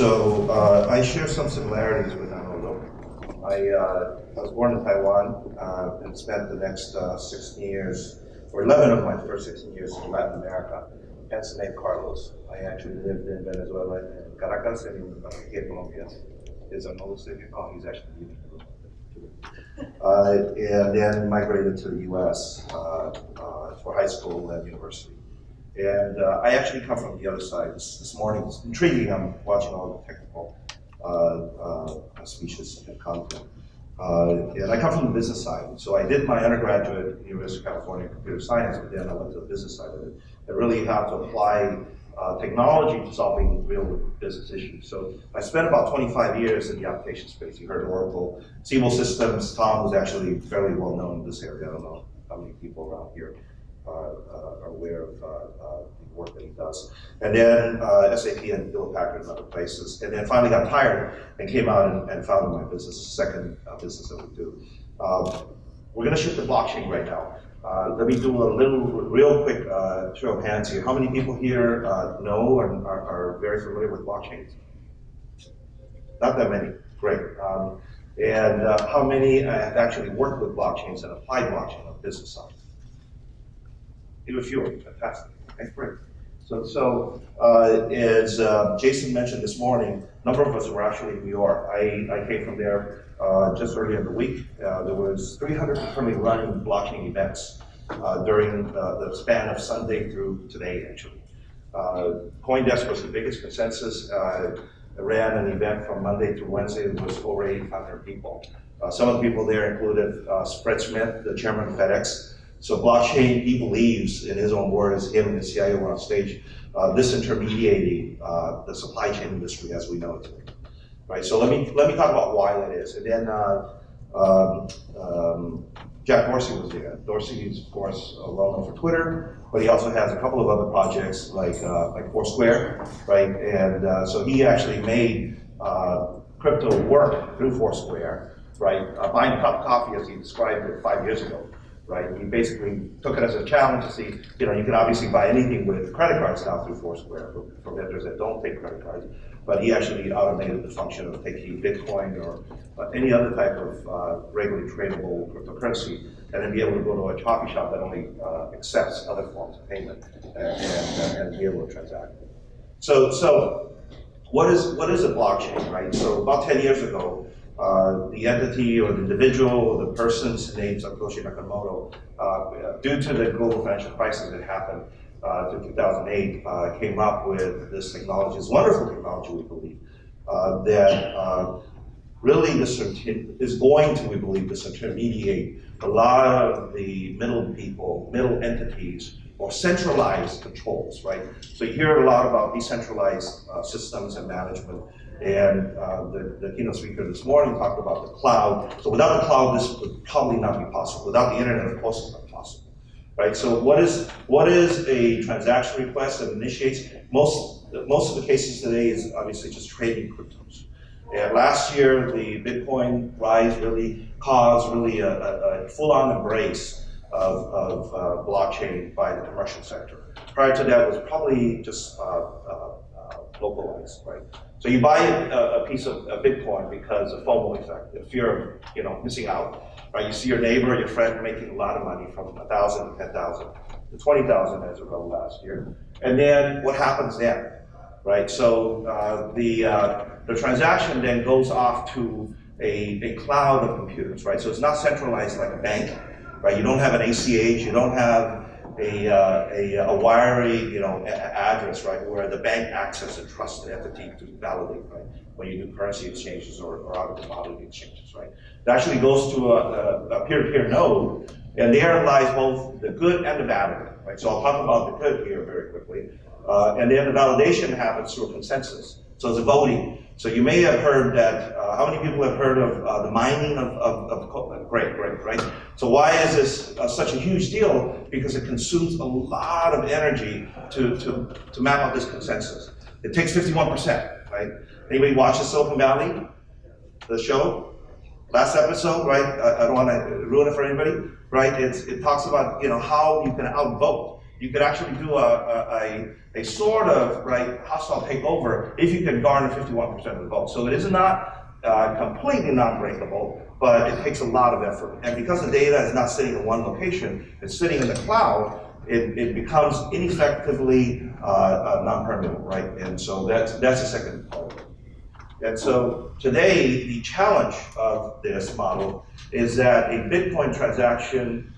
I share some similarities with Arnoldo. I was born in Taiwan and spent the next 16 years, or 11 of my first 16 years in Latin America, hence the name Carlos. I actually lived in Venezuela, in Caracas, and in Barranquilla, Colombia. Is Arnoldo sitting? Oh, he's actually leaving. And then migrated to the US for high school and university. And I actually come from the other side. This morning, it's intriguing. I'm watching all the technical speeches and content. And I come from the business side. So I did my undergraduate at the University of California in computer science, but then I went to the business side of it. I really have to apply technology to solving real business issues. So I spent about 25 years in the application space. You heard Oracle, Siebel Systems. Tom was actually fairly well known in this area. I don't know how many people around here are aware of the work that he does. And then SAP and Hewlett Packard and other places. And then finally got tired and came out and founded my business, the second business that we do. We're going to shift to blockchain right now. Let me do a real quick show of hands here. How many people here know and are very familiar with blockchains? Not that many. Great. And how many have actually worked with blockchains and applied blockchain on the business side? Even fewer. Fantastic. Okay, great. So as Jason mentioned this morning, a number of us were actually in New York. I came from there just earlier in the week. There was 300 currently running blockchain events during the span of Sunday through today, actually. CoinDesk was the biggest consensus. Ran an event from Monday through Wednesday. It was over 8,500 people. Some of the people there included Fred Smith, the chairman of FedEx. So blockchain, he believes, in his own words, him and his CIO were on stage, disintermediating the supply chain industry as we know it today. Right. So let me talk about why that is, and then Jack Dorsey was there. Dorsey is, of course, well known for Twitter, but he also has a couple of other projects like Foursquare, right? And so he actually made crypto work through Foursquare, right? Buying a cup of coffee, as he described it 5 years ago. Right, he basically took it as a challenge to see, you can obviously buy anything with credit cards now through Foursquare for vendors that don't take credit cards, but he actually automated the function of taking Bitcoin or any other type of regularly tradable cryptocurrency and then be able to go to a coffee shop that only accepts other forms of payment and be able to transact. So what is a blockchain, right? So about 10 years ago, the entity or the individual or the person's name, Satoshi Nakamoto, due to the global financial crisis that happened in 2008, came up with this technology, this wonderful technology, we believe, that really is going to, we believe, disintermediate a lot of the middle entities, or centralized controls, right? So you hear a lot about decentralized systems and management. And the keynote speaker this morning talked about the cloud. So without the cloud, this would probably not be possible. Without the internet, of course, it's not possible, right? So what is a transaction request that initiates? Most of the cases today is obviously just trading cryptos. And last year, the Bitcoin rise really caused a full-on embrace of blockchain by the commercial sector. Prior to that, it was probably just localized, right? So you buy a piece of Bitcoin because of FOMO effect, the fear of missing out, right? You see your neighbor, your friend making a lot of money from 1,000 to 10,000 to 20,000 as a result last year, and then what happens then, right? So the transaction then goes off to a cloud of computers, right? So it's not centralized like a bank, right? You don't have an ACH, you don't have a wiry, address, right, where the bank acts as a trusted entity to validate, right, when you do currency exchanges or other commodity exchanges, right. It actually goes to a peer-to-peer node, and there lies both the good and the bad of it, right. So I'll talk about the good here very quickly, and then the validation happens through a consensus. So it's a voting. So you may have heard that, how many people have heard of the mining of coal? Great, right? So why is this such a huge deal? Because it consumes a lot of energy to map out this consensus. It takes 51%, right? Anybody watch the Silicon Valley, the show? Last episode, right? I don't want to ruin it for anybody, right? It talks about, how you can outvote. you could actually do a sort of hostile takeover if you can garner 51% of the vote. So it is not completely non-breakable, but it takes a lot of effort. And because the data is not sitting in one location, it's sitting in the cloud, it becomes ineffectively non-permeable, right? And so that's the second part. And so today, the challenge of this model is that a Bitcoin transaction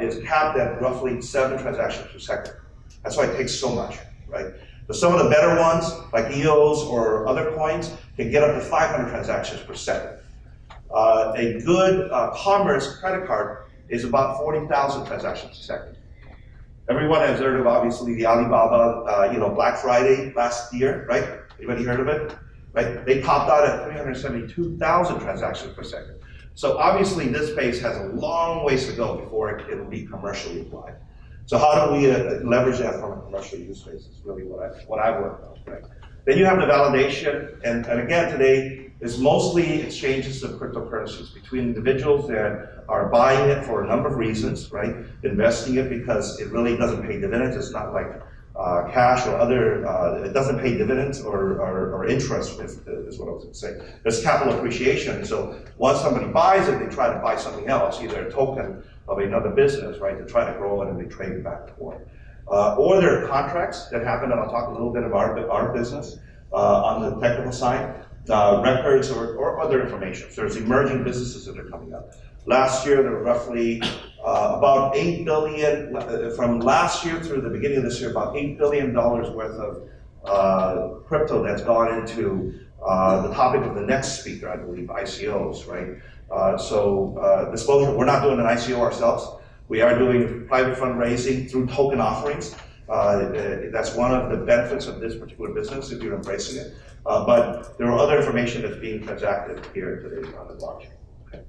is capped at roughly 7 transactions per second. That's why it takes so much, right? But some of the better ones, like EOS or other coins, can get up to 500 transactions per second. A good commerce credit card is about 40,000 transactions a second. Everyone has heard of, obviously, the Alibaba Black Friday last year, right? Anybody heard of it? Right? They topped out at 372,000 transactions per second. So obviously this space has a long ways to go before it will be commercially applied. So how do we leverage that from a commercial use case is really what I've worked on, right? Then you have the validation, and again today is mostly exchanges of cryptocurrencies between individuals that are buying it for a number of reasons, right? Investing it because it really doesn't pay dividends. It's not like cash or other, it doesn't pay dividends or interest, is what I was going to say. There's capital appreciation. So once somebody buys it, they try to buy something else, either a token of another business, right, to try to grow it and they trade it back and forth. Or there are contracts that happen, and I'll talk a little bit about our business on the technical side, records or other information. So there's emerging businesses that are coming up. Last year, there were roughly about $8 billion, from last year through the beginning of this year, about $8 billion worth of crypto that's gone into the topic of the next speaker, I believe, ICOs, right? Disclosure, we're not doing an ICO ourselves. We are doing private fundraising through token offerings. That's one of the benefits of this particular business if you're embracing it. But there are other information that's being transacted here today on the blockchain. Okay.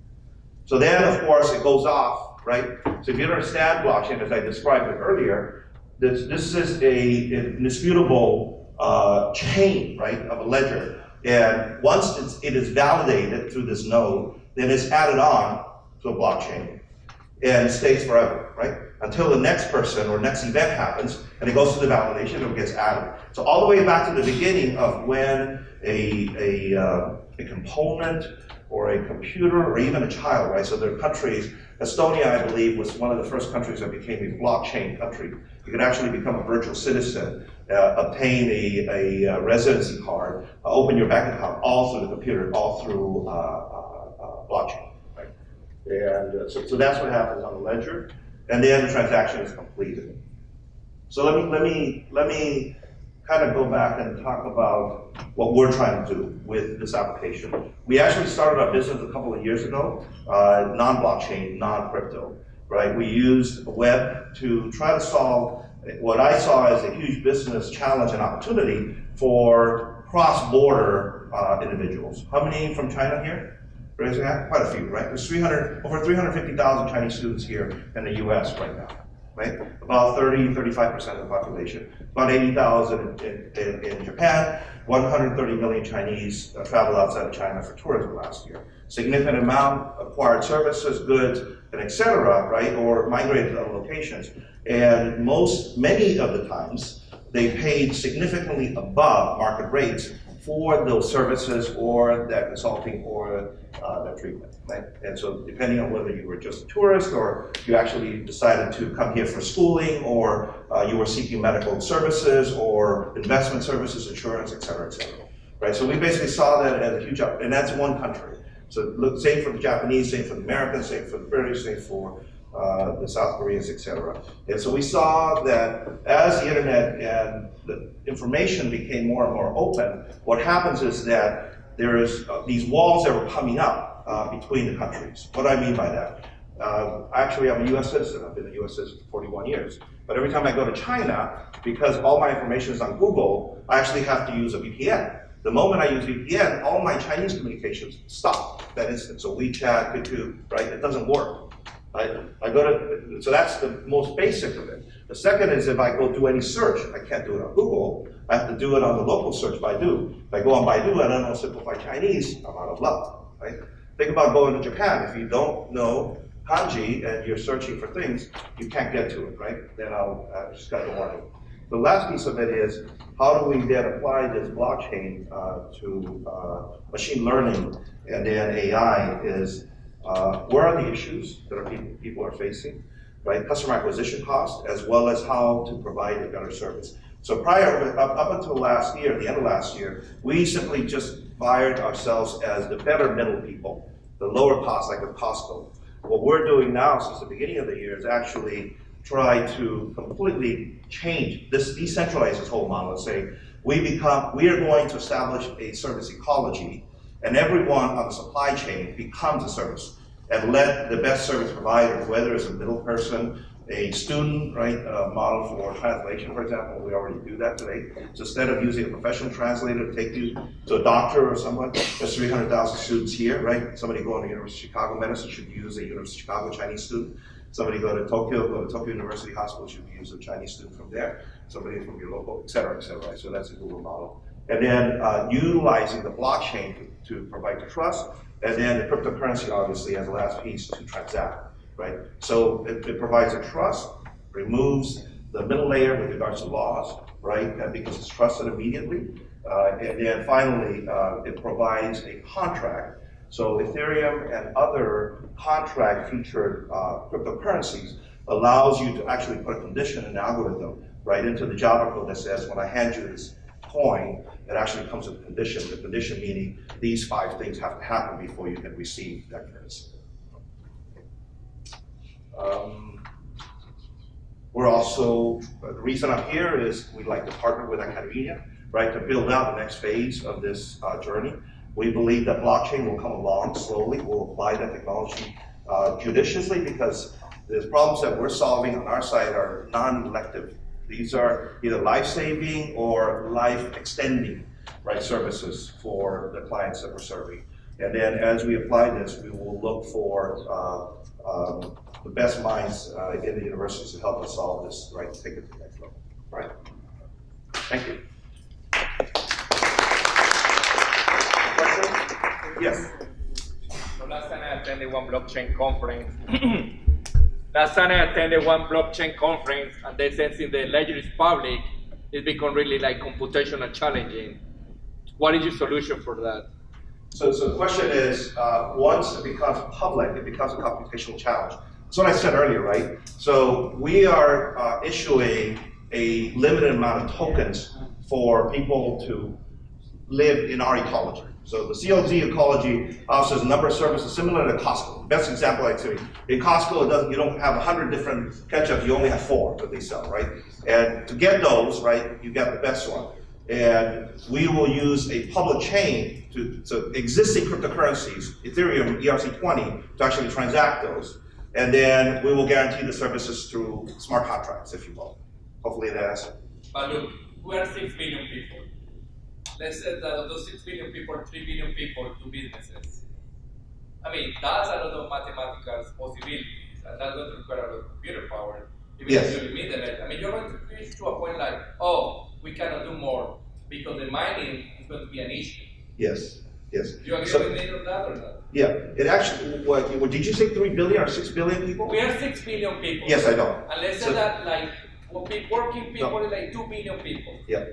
So then, of course, it goes off, right? So if you understand blockchain, as I described it earlier, this is a indisputable chain, right, of a ledger. And once it is validated through this node, then it's added on to a blockchain and stays forever, right? Until the next person or next event happens, and it goes through the validation and it gets added. So all the way back to the beginning of when a component or a computer or even a child, right? So there are countries, Estonia, I believe, was one of the first countries that became a blockchain country. You could actually become a virtual citizen, obtain a residency card, open your bank account, all through the computer, all through blockchain, right? And so that's what happens on the ledger, and then the transaction is completed. So let me kind of go back and talk about what we're trying to do with this application. We actually started our business a couple of years ago, non-blockchain, non-crypto, right? We used web to try to solve what I saw as a huge business challenge and opportunity for cross-border individuals. How many from China here? Raise your hand. Quite a few, right? There's over 350,000 Chinese students here in the US right now, right? About 35% of the population. About 80,000 in Japan. 130 million Chinese traveled outside of China for tourism last year. Significant amount acquired services, goods, and et cetera, right? Or migrated to other locations. And many of the times, they paid significantly above market rates for those services or that consulting or that treatment, right? And so depending on whether you were just a tourist or you actually decided to come here for schooling or you were seeking medical services or investment services, insurance, et cetera, right? So we basically saw that as a huge, and that's one country. So look, same for the Japanese, same for the Americans, same for the British, same for the South Koreans, et cetera. And so we saw that as the internet and the information became more and more open, what happens is that there is these walls that were coming up between the countries. What do I mean by that? Actually, I'm a US citizen. I've been a US citizen for 41 years. But every time I go to China, because all my information is on Google, I actually have to use a VPN. The moment I use VPN, all my Chinese communications stop that instant. So WeChat, YouTube, right? It doesn't work. So that's the most basic of it. The second is if I go do any search, I can't do it on Google. I have to do it on the local search Baidu. If I go on Baidu and I don't know simplified Chinese, I'm out of luck, right? Think about going to Japan. If you don't know kanji and you're searching for things, you can't get to it, right? Then I'll just got to warn you. The last piece of it is, how do we then apply this blockchain to machine learning and then AI is, where are the issues that people are facing, right? Customer acquisition cost, as well as how to provide a better service. So up until last year, the end of last year, we simply just fired ourselves as the better middle people, the lower cost, like a Costco. What we're doing now since the beginning of the year is actually try to completely change this, decentralize this whole model and say, we are going to establish a service ecology, and everyone on the supply chain becomes a service, and let the best service provider, whether it's a middle person, a student, right, model for translation, for example, we already do that today. So instead of using a professional translator to take you to a doctor or someone, there's 300,000 students here, right? Somebody going to University of Chicago Medicine should use a University of Chicago Chinese student. Somebody go to Tokyo University Hospital should use a Chinese student from there. Somebody from your local, et cetera, right? So that's a Google model. And then utilizing the blockchain to provide the trust, and then the cryptocurrency, obviously, as the last piece to transact. Right? So it provides a trust, removes the middle layer with regards to laws, right? And because it's trusted immediately. And then finally, it provides a contract. So Ethereum and other contract featured cryptocurrencies allows you to actually put a condition and algorithm right into the Java code that says, when I hand you this coin, it actually comes with a condition. The condition meaning these 5 things have to happen before you can receive that currency. We're also, the reason I'm here is we'd like to partner with academia, right, to build out the next phase of this journey. We believe that blockchain will come along slowly. We'll apply that technology judiciously because the problems that we're solving on our side are non-elective. These are either life-saving or life-extending, right, services for the clients that we're serving. And then as we apply this, we will look for the best minds in the universities to help us solve this, right, to take it to the next level. Right? Thank you. Question? Yes. So last time I attended one blockchain conference. And they said since the ledger is public, it's become really like computational challenging. What is your solution for that? So the question is, once it becomes public, it becomes a computational challenge. That's what I said earlier, right? So we are issuing a limited amount of tokens for people to live in our ecology. So the COZ ecology offers a number of services similar to Costco. The best example I'd say, in Costco, you don't have 100 different ketchup, you only have 4 that they sell, right? And to get those, right, you get the best one. And we will use a public chain so existing cryptocurrencies, Ethereum, ERC20, to actually transact those. And then we will guarantee the services through smart contracts, if you will. Hopefully that answers. But look, we are 6 billion people. Let's say that of those 6 billion people, 3 billion people do businesses. I mean, that's a lot of mathematical possibilities, and that's going to require a lot of computer power. Even if you limit it. I mean, you're going to reach to a point like, oh, we cannot do more because the mining is going to be an issue. Yes, yes. Do you agree with me on that or not? Yeah, it actually, what did you say 3 billion or 6 billion people? We are 6 billion people. Yes, I know. And let's say that like working people is like 2 billion people. Yeah.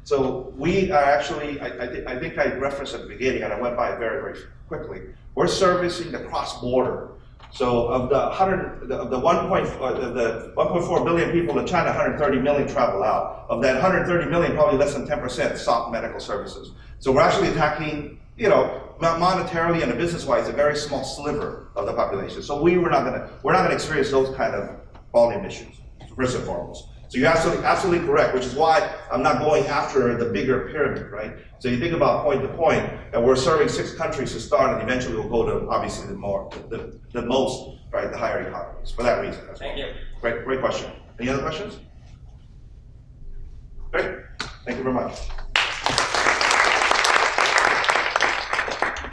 So we are actually, I think I referenced at the beginning and I went by very, very quickly. We're servicing the cross-border. So of the 1.4 billion people in China, 130 million travel out. Of that 130 million, probably less than 10% sought medical services. So we're actually attacking, you know, monetarily and business-wise, a very small sliver of the population. So we're not gonna experience those kind of volume issues, first and foremost. So you're absolutely correct, which is why I'm not going after the bigger pyramid, right? So you think about point to point, and we're serving 6 countries to start, and eventually we'll go to obviously the most, right, the higher economies for that reason as well. Thank you. Great question. Any other questions? Great. Thank you very much.